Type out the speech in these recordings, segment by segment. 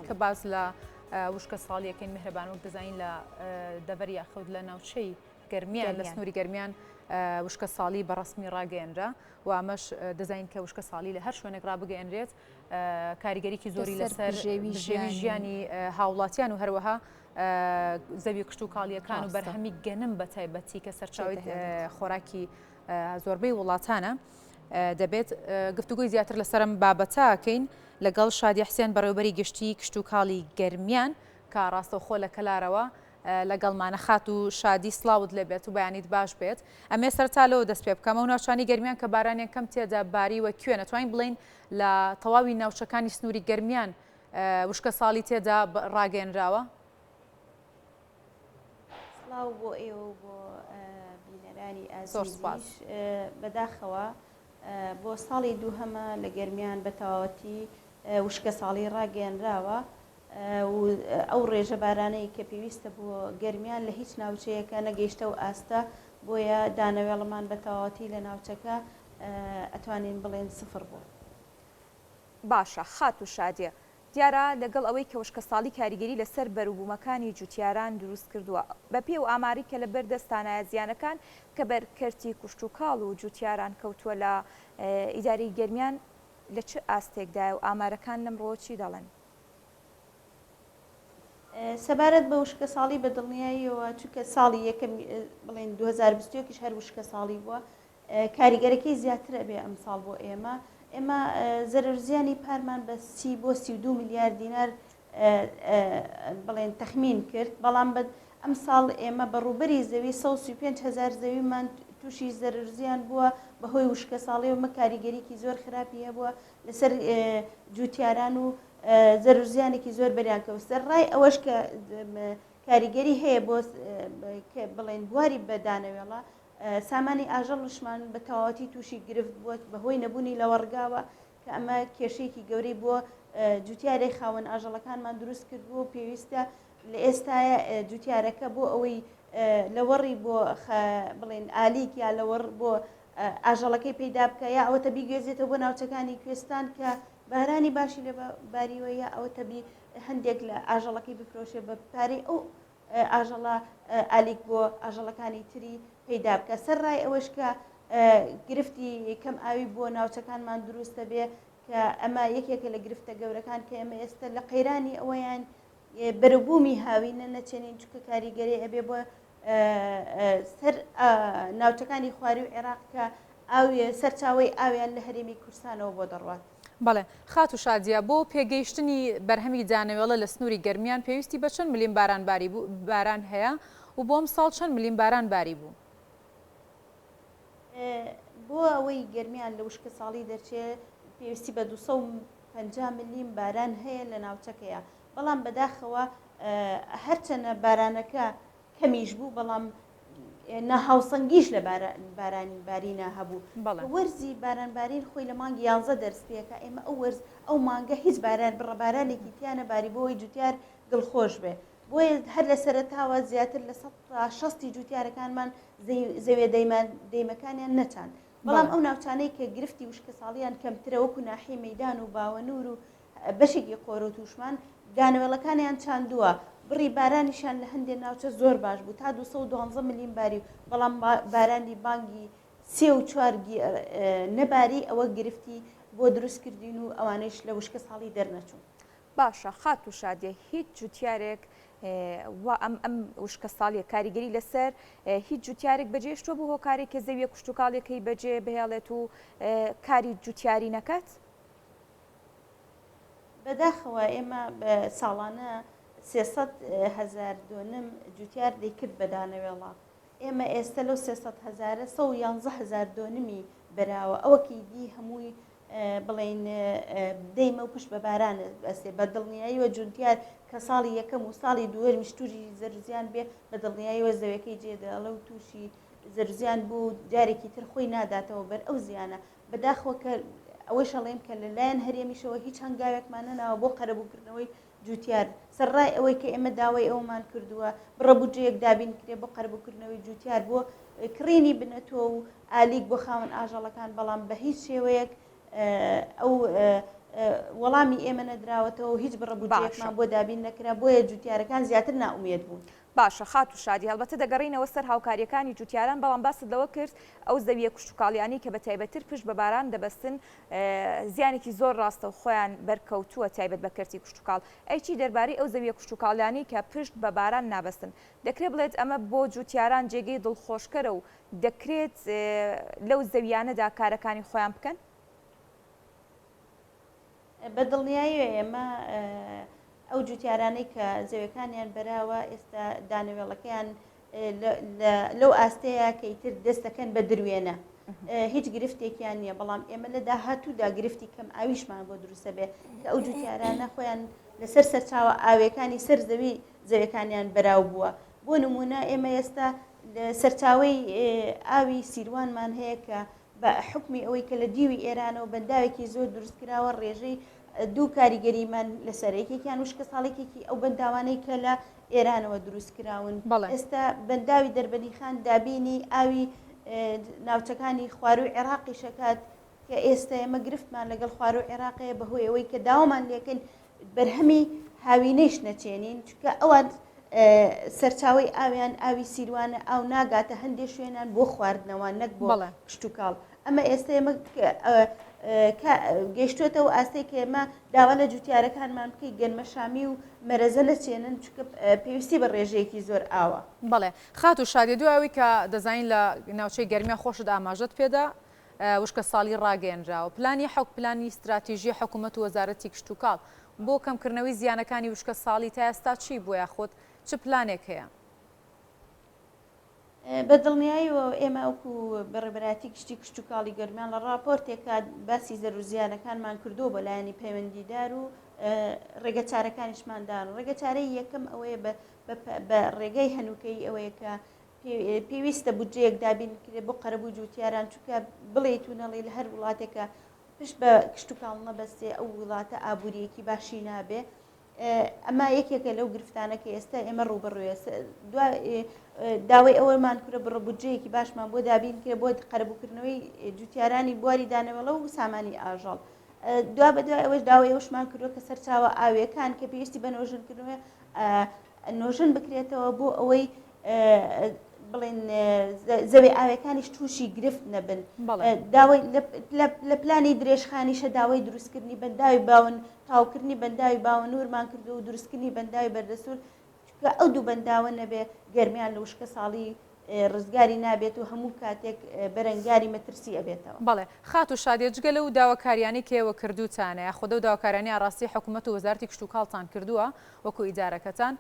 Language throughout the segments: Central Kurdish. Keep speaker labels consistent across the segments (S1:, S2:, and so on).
S1: کە باز لە وشکە ساڵیەکەین میهرەبان وەک دەزانین لە دەڤەری یاخود لە ناوچەی گەرمیان لە سنووری گەرمیان وشکە ساڵی بەڕسمی ڕاگەیەنرا و ئەمەش دەزانین کە وشکە ساڵی لە هەر شوێنێک ڕابگەیەنرێت کاریگەریکی زۆری لەسەر ژێوی ژیانی هاوڵاتیان و هەروەها زەوی کشت و کاڵیەکان و بەرهەمی گەنم بە تایبەتی کە سەرچاوی خۆراکی زۆربەی وڵاتانە دەبێت گفتوگوی زیاتر لەسەرم بابەتاکەین لەگەڵ شادی حسێن بەڕێوەبەری گشتی کشت و کاڵی گەرمیان کە ڕاستەوخۆ لە کەلارەوە لەگەڵمانە خات و شادی سلااوت لێبێت و بەیانیت باش بێت ئەمێ سەرتا لەوە دەست پێ بکەمە و ناوچانی گەرمیان کە بارانیان کەم تێدا باریوە کوێ نەتوانین بڵین لە تەواوی ناوچەکانی سنووری گەرمیان وشکە ساڵی تێدا ڕاگەێنراوە.
S2: سڵاو بۆ ئێوە بۆ بینەرانی ئازیش بەداخەوە بۆ ساڵی دووهەمە لە گەرمیان بە تەواوەتی وشکە ساڵی ڕاگەێنراوە و ئەو ڕێژە بارانەی کە پێویستە بۆ گەرمیان لە هیچ ناوچەیەکە نەگەیشتە و ئاستە بۆیە دانەوێڵەمان بە تەواوەتی لە ناوچەکە ئەتوانین بڵێن سفر بوو.
S3: باشە خات و شادیە دیارە لەگەڵ ئەوەی کە وشکە ساڵی کاریگەری لەسەر بەروبوومەکانی جوتیاران دروست کردووە بە پێ و ئاماری کە لە بەردەستانایە زیانەکان کە بەرکەرتی کوشت و کاڵ و جوتیاران کەوتووە لە ئیداری گەرمیان لە چه ئاستێکدا و ئامارەکان لەمڕۆ چی دەڵێن؟
S2: سەبارەت بە وشکە ساڵی بە دڵنیاییەوە چونکە ساڵی یەکەم بڵێن 2021 هەر وشکە ساڵی بووە کاریگەرەکەی زیاترە بێ ئەم ساڵ بۆ ئێمە زەرزیانی پارمان بە 30 بۆ 32 میلیارد دینار بڵێن تەخمین کرد بەڵام ئەم ساڵ ئێمە بەڕووبەری زەوی 135,000 زەویمان تووشی زەرزیان بووە بەهۆی وشکە ساڵی و مە کاریگەریکی زۆر خراپیە بووە لەسەر جوتیاران و زەرزیانێکی زۆر بەریان کەوتە ڕای ئەوەش کە کاریگەری هەیە بۆ بڵێن بواری بەدانەوێڵە سامانی ئاژەڵشمان بە تەواوەتی تووشی گرفت بووە بەهۆی نەبوونی لە وەرگاوە کە ئەمە کێشەیەکی گەورەی بۆ جوتیارەی خاوەن ئاژەڵەکانمان دروست کردبوو و پێویستە لە ئێستاە جوتیارەکە بۆ ئەوەی لە وەڕی بۆ بڵێن ئالیک یا لەوەڕ بۆ ئاژەڵەکەی پەیدا بکە یا ئەوەتە بیگوێزێتەوە بۆ ناوچەکانی کوێستان کە بارانی باشی لە باریوە یا ئەوە تەبی هەندێک لە ئاژەڵەکەی بفرۆشێ بە پارەی ئەو ئاژەڵە ئالیک بۆ ئاژەڵەکانی تری پەیدا بکە سەرڕای ئەوەش کە گرفتی کەم ئاوی بۆ ناوچەکانمان دروستە بێ کە ئەمە یەکێکە لە گرفتە گەورەکان کە ئێمە ئێستا لە قەیرانی ئەوەیان بەرەبوومی هاوینە نەچێنین چکە کاریگەری ئەبێ بۆ سەر ناوچەکانی خواری و عێراق کە سەرچاوی ئاویان لە هەرێمی کوردستانەوە بۆ دەڕوات.
S1: بەڵێ خات و شادیە بۆ پێگەیشتنی بەرهەمی دانەوێڵە لە سنووری گەرمیان پێویستی بە چەند ملیم باران هەیە و بۆم ساڵ چەند ملیم باران باری بوو؟
S2: بۆ ئەوەی گەرمیان لە وشکە ساڵی دەرچێت پێویستی بە 250 ملیم باران هەیە لە ناوچەکەیە بەڵام بەداخەوە هەرچەنە بارانەکە کەمیش بوو بەڵام نەهاوسەنگیش لە بارانی بارینە هەبوو وەرزی بارانبارین خۆی لە مانگی 11 دەرس پێەکە ئێمە ئەو مانگە هیچ بارانێکی تیانە باری بۆەوەی جوتیار دڵخۆش بێ بۆیە هەر لە سەرەتاوە زیاتر لە 160 جوتیارەکانمان زەوێ دەیمەکانیان نەچان بەڵام ئەو ناوچانەی کە گرفتی وشکە ساڵیان کەمترە وەکو ناحی مەیدان و باوەنور و بەشێکی قۆرە و تووشمان دانەوێڵەکانیان چاندووە بڕی بارانیشان لە هەندێک ناوچە زۆر باش بوو تا 212 ملیم باری بەڵام بارانی بانگی 3 و 4 نەباری ئەوە گرفتی بۆ دروستکردین و ئەوانش لە وشکە ساڵی دەرنەچوون.
S3: باشە خات و شادیە هیچ جوتیارێک ئەم وشکە ساڵیە کاریگەری لەسەر هیچ جوتیارێک بەجێشتوە بۆ هۆکارێک کە زەویە کوشت و کاڵێکەکەی بەجێ بهێڵێت و کاری جوتیاری نەکات؟
S2: بەداخەوە ئێمە ساڵانە 300,000 دۆنم جوتیار دەیکرد بەدانەوێڵە ئێمە ئێستا لەو 300,000 111,000 دۆنمی بەراوە ئەوەکی دی هەمووی بڵێن دەیمە و پشت بە بارانە ئەسێ بە دڵنیاییوە جوتیار کە ساڵی یەکەم و ساڵی دووەرمیش تووشی زەرزیان بێ بە دڵنیاییوە زەوەکەی جێدەڵە و تووشی زەرزیان بوو جارێکی تر خۆی ناداتەوە بەر ئەو زیانە بەداخەوە کە ئەوەی شەڵێم کە لەلایەن هەرێمیشەوە هیچ هەنگاوێکمان نەناوە بۆ قەرەبووکردنەوەی جوتیار سەرڕای ئەوەی کە ئێمە داوای ئەومان کردووە بڕەبوجەیەک دابین کرێ بۆ قەرەبووکردنەوەی جوتیار بۆ کڕینی بنەتۆ و ئالیک بۆ خاوەن ئاژەڵەکان بەڵام بە هیچ شێوەیەک ئەو وەڵامی ئێمە نەدراوەتەوە و هیچ بڕەبوجەیەکمان بۆ دابین نەکرا بۆیە جوتیارەکان زیاتر ناومێت بوون.
S3: باشە خات و شادی هەڵبەتە دەگەڕینەوە سەر هاوکاریەکانی جوتیاران بەڵام باست لەوە کرد ئەو زەویە کوشتتوکاڵیانی کە بە تایبەتر پشت بە باران دەبەستن زیانێکی زۆر ڕاستە و خۆیان بەرکەوتووە تایبەت بە کەرتی کوشتتوکاڵ ئەیچی دەربارەی ئەو زەویە کوشتتوکاڵیانی کە پشت بە باران نابەستن دەکرێت بڵێت ئەمە بۆ جوتیاران جێگەی دڵخۆشکەرە و دەکرێت لەو زەویانەدا کارەکانی خۆیان بکەن
S2: بە دڵنیایی ئێمە ئەو جوتیارانەی کە زەویەکانیان بەراوە ئێستا دانەوێڵەکەیان لەو ئاستەیە کە ئیتر دەستەکەن بە دروێنە هیچ گرفتێکیان نییە بەڵام ئێمە لە داهاتوودا گرفتی کەم ئاویشمان بۆ دروستە بێ کە ئەو جوتیارانە خۆیان لەسەر سەرچاوە ئاویەکانی سەر زەوی زەویەکانیان بەراو بووە بۆ نمونە ئێمە ئێستا سەرچاوی ئاوی سیروانمان هەیە کە بە حکمی ئەوەی کە لە دیوی ئێرانەوە بەنداوێکی زۆر دروستکراوە ڕێژەی دوو کاریگەریمان لەسەر یەکێکیان وشکە ساڵێکێکی ئەو بەنداوانەی کە لە ئێرانەوە دروستکراون ئێستا بەنداوی دەربەنی خان دابینی ئاوی ناوچەکانی خواروی عێراقی شەکات کە ئێستا ئێمە گرفتمان لەگەڵ خواروی عێراقەیە بەهۆی ئەوەی کە داوامان لێکن بەرهەمی هاوینەیش نەچێنین چونکە ئەوان سەرچاوی ئاویان ئاوی سیروانە ئاو ناگاتە هەندێک شوێنان بۆ خواردنەوە نەک بۆ کشتتوکاڵ ئەمە ئێستا ئێمە گەیشتوێتەوە ئاستەی کە ئێمە داوا لە جوتیارەکانمان بکەی گەنمەشامی و مەرەزە نەچێنن چونکە پێویستی بە ڕێژەیەکی زۆر ئاوە
S1: بەڵێ خات و شادی دوایەوەی کە دەزانین لە ناوچەی گەرمیە خۆشت ئاماژەت پێدا وشکە ساڵی ڕاگەیەنراوە پلانی پلانی استراتیژی حکوومەت و وەزارەتی کشتتوکاڵ بۆ کەمکردنەوەی زیانەکانی وشکە ساڵی تا ئێستا چی بووە خۆت چ پلانێک هەیە؟
S2: بە دڵنیاییەوە ئێمە ئەوکو بەڕێبەراتی گشتی کشتتوکاڵی گەرمیان لە ڕاپۆرتێکە باسی زەرروزیانەکانمان کردو بۆ لایەنی پەیوەندیدار و ڕێگەچارەکانیشماندان ڕێگەچارەی یەکەم ئەوەیە بە ڕێگەی هەنووکەی ئەوەیە کە پێویستە بودجەیەک دابینکرێت بۆ قەرەبوو جوتیاران چونکە بڵێیت و نەڵێ لە هەر وڵاتێکە پشت بە کشتتوکاڵ نەبەستێ ئەو وڵاتە ئابوووریەکی باشی نابێ ئەمە یەکێکە لەو گرفتانەکە ئێستا ئێمە ڕوبڕوێ داوای ئەوەمان کورە بڕبجەیەکی باشمان بۆ دابین کرێ بۆ قەرەبووکردنەوەی جوتیارانی بواری دانەوەڵە و سامانی ئاژەڵ دوا بەدوای ئەوەش داوای ئەوشمان کردووە کە سەرچاوە ئاویەکان کە پێویستی بە نۆژنکردنەوە نۆژن بکرێتەوە بۆ ئەوەی بڵێن زەوی ئاویەکانیش تووشی گرفت نەبن داوای لە پلانی درێژخانیشە داوای دروستکردنی بەنداوی باون تاوکردنی بەنداوی باوەنورمان کردو و دروستکردنی بەنداوی بەردەسوور کە ئەو دوو بەنداوە نەبێ گەرمیان لە وشکە ساڵی ڕزگاری نابێت و هەموو کاتێک بەرەنگاری مەترسی ئەبێتەوە.
S1: بەڵێ خات و شادێ جگە لەو داواکاریانی کێوە کردوتانەیە خۆدە و داواکارانی ئاراستی حکوومەت و وەزارەتی کشتتوکاڵتان کردووە وەکو ئیدارەکەتان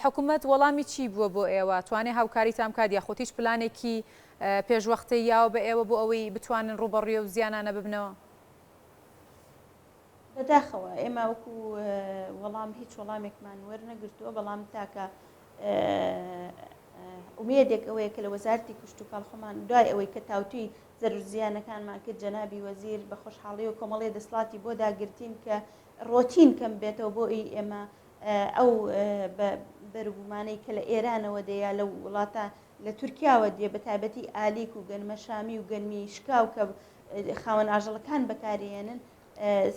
S1: حکوومەت وەڵامی چی بووە بۆ ئێوە توانێ هاوکاریتان کات یاخۆ هیچ پلانێکی پێشوەختەی یاوە بە ئێوە بۆ ئەوەی بتوانن ڕوبەڕوێ و زیانانە ببنەوە؟
S2: بەداخەوە ئێمە وەکو وەڵام هیچ وەڵامێکمان وەرنەگرتووە بەڵام تاکە ئومێدێک ئەوەیە کە لە وەزارەتی کشتتوکاڵ خۆمان دوای ئەوەی کە تاوتوی زەرورزیانەکانمان کرد جەنابی وەزیر بە خۆشحاڵی و کۆمەڵی دەسڵاتی بۆ داگرتین کە ڕۆتین کەم بێتەوە بۆ ئێمە ئەو بەربوومانەی کە لە ئێرانەوە دەیە لە وڵاتە لە تورکیاوە دێ بە تایبەتی ئالیک و گەنمەشامی و گەنمی شکاو کە خاوەن ئاژەڵەکان بەکارێنن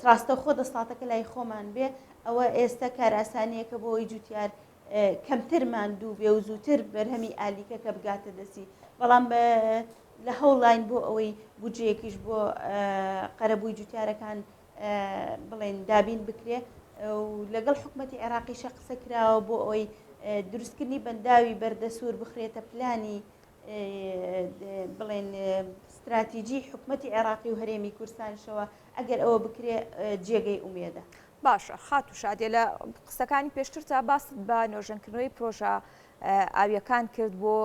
S2: ڕاستە خۆ دەسڵاتەکە لای خۆمان بێ ئەوە ئێستا کار ئاسانیەکە بۆ ئەوی جوتیار کەمترمان دوو بێ و زووتر بەرهەمی ئالیکە کە بگاتە دەستی بەڵام لە هەوڵین بۆ ئەوەی بودجەیەکیش بۆ قەرەبووی جوتیارەکان بڵێن دابین بکرێ و لەگەڵ حکوومەتی عێراقیشە قسە کراوە بۆ ئەوەی دروستکردنی بەنداوی بەردەسوور بخرێتە پلانی بڵێن استراتیژی حکوومەتی عێراقی و هەرێمی کوردستانشەوە ئەگەر ئەوە بکرێ جێگەی ئومێدە.
S3: باشە خات و شادێ لە قسەکانی پێشتر تا باست بە نۆژەنکردنەوەی پرۆژە ئاویەکان کرد بۆ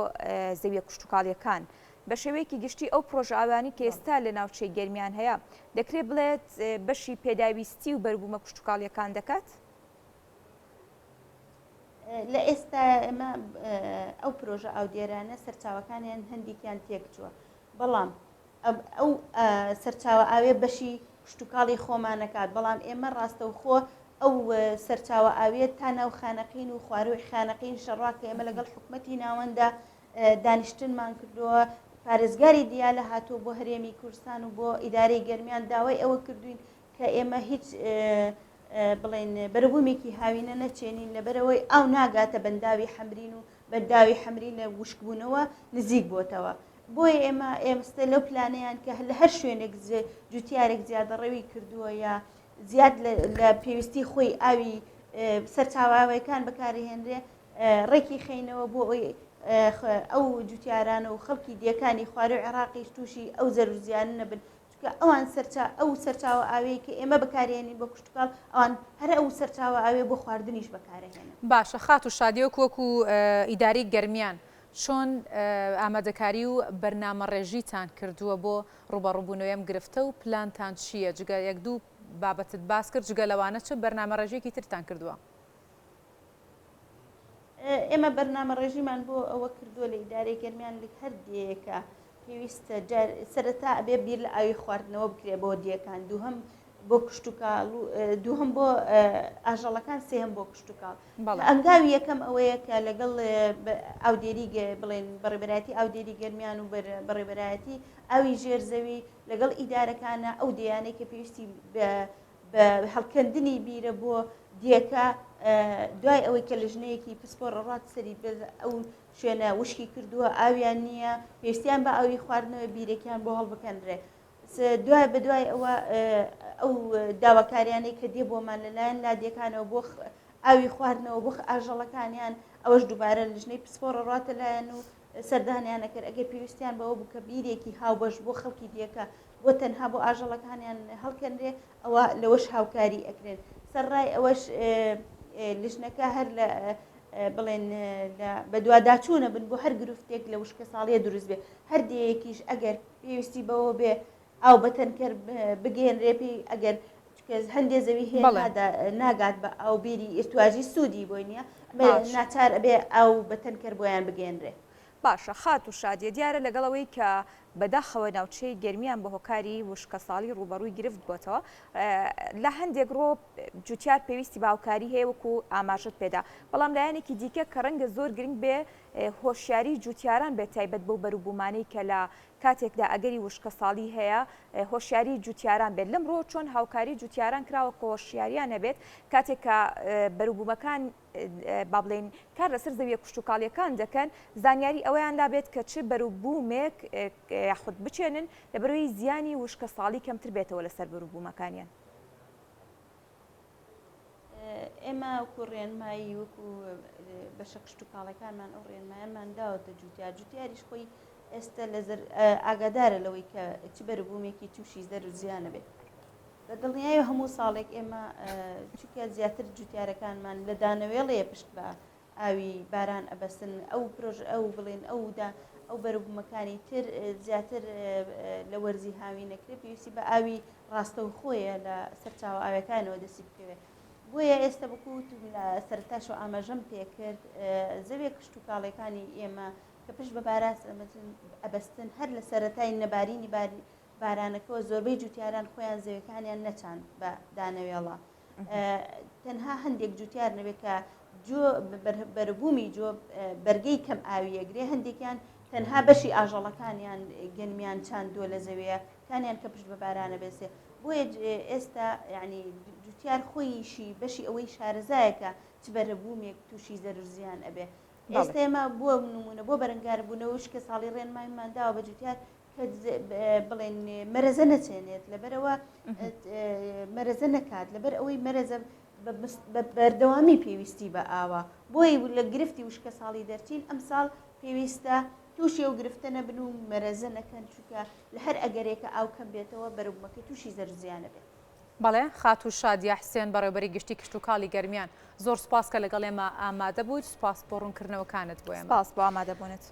S3: زەویە کشتتوکاڵیەکان بە شێوەیەکی گشتی ئەو پرۆژە ئاوانی کە ئێستا لە ناوچەی گەرمیان هەیە دەکرێت بڵێت بەشی پێداویستی و بەربوومە کشتتوکاڵیەکان دەکات؟
S2: لە ئێستا ئێمە ئەو پرۆژە ئاودێرانە سەرچاوەکانیان هەندێکیان تێکچووە بەڵام ئەو سەرچاوە ئاوێ بەشی کشتتوکاڵی خۆمانەکات بەڵام ئێمە ڕاستەوخۆ ئەو سەرچاوە ئاوێت تا ناو خانەقین و خواروی خانەقین شەڕاکە ئێمە لەگەڵ حکوومەتی ناوەندا دانیشتنمان کردووە پارێزگاری دیالە هاتووە بۆ هەرێمی کوردستان و بۆ ئیدارەی گەرمیان داوای ئەوە کردوین کە ئێمە هیچ بڵێن بەرەبوومێکی هاوینە نەچێنین لەبەرەوەی ئەو ناگاتە بەنداوی حەمرین و بەنداوی حەمرین لە وشکبوونەوە نزیک بۆتەوە. بۆیە ئێمەستە لەو پلانەیان کە لە هەر شوێنێک جوتیارێک زیادەڕەوی کردووە یا زیاد لە پێویستی خۆی ئاوی سەرچاوەکان بەکارهێنرێ ڕێکی خینەوە بۆ ئەو جوتیارانە و خەڵکی دیەکانی خوارەوی عێراقیش تووشی ئەو زەرزیان نەبن چکە ئەوان ئەو سەرچاوە ئاوەیە کە ئێمە بەکارێنین بۆ کوشتتوکڵ ئەوان هەر ئەو سەرچاوە ئاوێ بۆ خواردنیش بەکارهێنن.
S1: باشە خات و شادیۆک وەکو ئیداری گەرمیان چۆن ئامادەکاری و بەرنامە ڕێژیتان کردووە بۆ ڕوبەڕووبوونەوەم گرفتە و پلانتان چییە؟ جگە یەک دوو بابەتت باس کرد جگە لەوانە چه بەرنامە ڕێژێکی ترتان کردووە؟
S2: ئێمە بەرنامە ڕێژیمان بۆ ئەوە کردووە لە ئیدارەی گەرمیان لە هەر دیەکە پێویستە سەرەتا ئەبێ بیر لە ئاوی خواردنەوە بکرێ بۆ دیەکان، دووهەم بۆ کشتتوکاڵ دووهەم بۆ ئاژەڵەکان سێهم بۆ کشتتوکاڵ. ئەنگاوی یەکەم ئەوەیە کە لەگەڵ ئاودێری بڵێن بەڕێبەرایەتی ئاودێری گەرمیان و بەڕێبەرایەتی ئاوی ژێرزەوی لەگەڵ ئیدارەکانە ئەو دییانەی کە پێویستی بە هەڵکەندنی بیرە بۆ دیەکە دوای ئەوەی کە لە ژنەیەکی پسپۆڕ ڕات سەری ئەو شوێنە وشکی کردووە ئاویان نییە پێویستیان بە ئاوی خواردنەوە بیرێکیان بۆ هەڵبکەنرێ. دوای بەدوای ئەوە ئەو داواکاریانەی کە دێ بۆمان لەلایەن لادیەکانەوە بۆ ئاوی خواردنەوە بۆ ئاژەڵەکانیان ئەوەش دووبارە لە ژنەی پسپۆڕ ڕاتە لایەن و سەردانیانە کرد ئەگەر پێویستیان بەوە بکە بیرێکی هاوبەش بۆ خەڵکی دیەکە بۆ تەنها بۆ ئاژەڵەکانیان هەڵکەندرێ ئەوە لەوەش هاوکاری ئەکرێن. سەرڕای ئەوەش لیژنەکە هەر لە بڵێن بە دوواداچوونە بن بۆ هەر گرفتێک لە وشکە ساڵیە دروست بێ هەر دیەکیش ئەگەر پێویستی بەوە بێ ئاو بەتەنکەر بگەێنرێ پێی ئەگەر هەندێک زەوی هێنادا ناگات بە ئاو بیری ئێستواژی سوودی بۆی نییە ناچار ئەبێ ئاو بەتەنکەر بۆیان بگەێنرێ.
S3: باشە خات و شادیە دیارە لەگەڵەوەی کە بەداخەوە ناوچەی گەرمیان بە هۆکاری وشکە ساڵی ڕوبەڕووی گرفت بۆتەوە لە هەندێک ڕۆ جوتیار پێویستی باوکاری هەیە وەکو ئاماژت پێدا، بەڵام لایەنێکی دیکە کە ڕەنگە زۆر گرنگ بێ هۆشیاری جوتیاران بێت تایبەت بەو بەروبوومانەی کە لە کاتێکدا ئەگەری وشکە ساڵی هەیە هۆشیاری جوتیاران بێت. لەم ڕۆ چۆن هاوکاری جوتیاران کراوە هۆشیاریان نەبێت کاتێک کە بەروبوومەکان با بڵێن کار لەسەر زەویە کوشتتوکاڵیەکان دەکەن زانیاری ئەوەیاندا بێت کە چ بەروبوومێک یاخود بچێنن لەبەرەوەی زیانی وشکە ساڵی کەمتر بێتەوە لەسەر بەروبوومەکانیان.
S2: ئێمە وەکو ڕێنمایی وەکو بەشە کشتتوکاڵەکانمان ئەو ڕێنمایەمان داوەتە جوتیاریش خۆی ئێستا لەزەر ئاگادارە لەوەی کە چ بەروبوومێکی تووشی زەر و زیانە بێت. لە دڵنیایی هەموو ساڵێک ئێمە چونکە زیاتر جوتیارەکانمان لە دانەوێڵەیە پشت بە ئاوی باران ئەبەستن ئەو پرۆژ ئەو بڵێن ئەو بەروبوومەکانی تر زیاتر لە وەرزی هاوی نەکرێت پێویستی بە ئاوی ڕاستە و خۆیە لە سەرچاوە ئاوەکانەوە دەسی بکەوێت. بۆیە ئێستا بکوت لە سەرتاش و ئاماژەم پێکرد زەویە کشتتوکاڵەکانی ئێمە کە پشت بە باراس ئەبەستن هەر لە سەرەتای نەبارینی بارانەکەەوە زۆربەی جوتیاران خۆیان زەویەکانیان نەچان بە دانەوێڵە تەنها هەندێک جوتیار نەبێت کە بەربوومی جۆ بەرگەی کەم ئاویەگرێ هەندێکیان تەنها بەشی ئاژەڵەکانیان گەنمیان چاندۆ لە زەوەیە کانیان کە پشت بە بارانە بێسێ. بۆیە ئێستا یعنی جوتیار خۆیشی بەشی ئەوەی شارەزایەکە چ بەرەبوومێک تووشی زەرزیان ئەبێ. ئێستا ئێمە بۆ نمونە بۆ بەرەنگاربوونەوە وشکە ساڵی ڕێنمایمانداوە بە جوتیار بڵێن مەرەزە نەچێنێت لەبەرەوە مەرەزە نەکات لەبەر ئەوەی مەرەزە بەردەوامی پێویستی بە ئاوە بۆی لە گرفتی وشکە ساڵی دەرچین ئەم ساڵ پێویستە تووشی و گرفتە نەبن و مەرەزە نەکەن چونکە لە هەر ئەگەرێکە ئاو کەم بێتەوە بەروبوومەکە تووشی زەرزیانە بێت.
S1: بەڵێ خات و شادیە حسێن بەڕێوەبەری گشتی کشتتوکاڵی گەرمیان زۆر سپاس کە لەگەڵ ئێمە ئامادە بوویت سپاس بۆ ڕوونکردنەوەکانت بۆ ئێمە.
S3: سپاس بۆ ئامادەبوونت.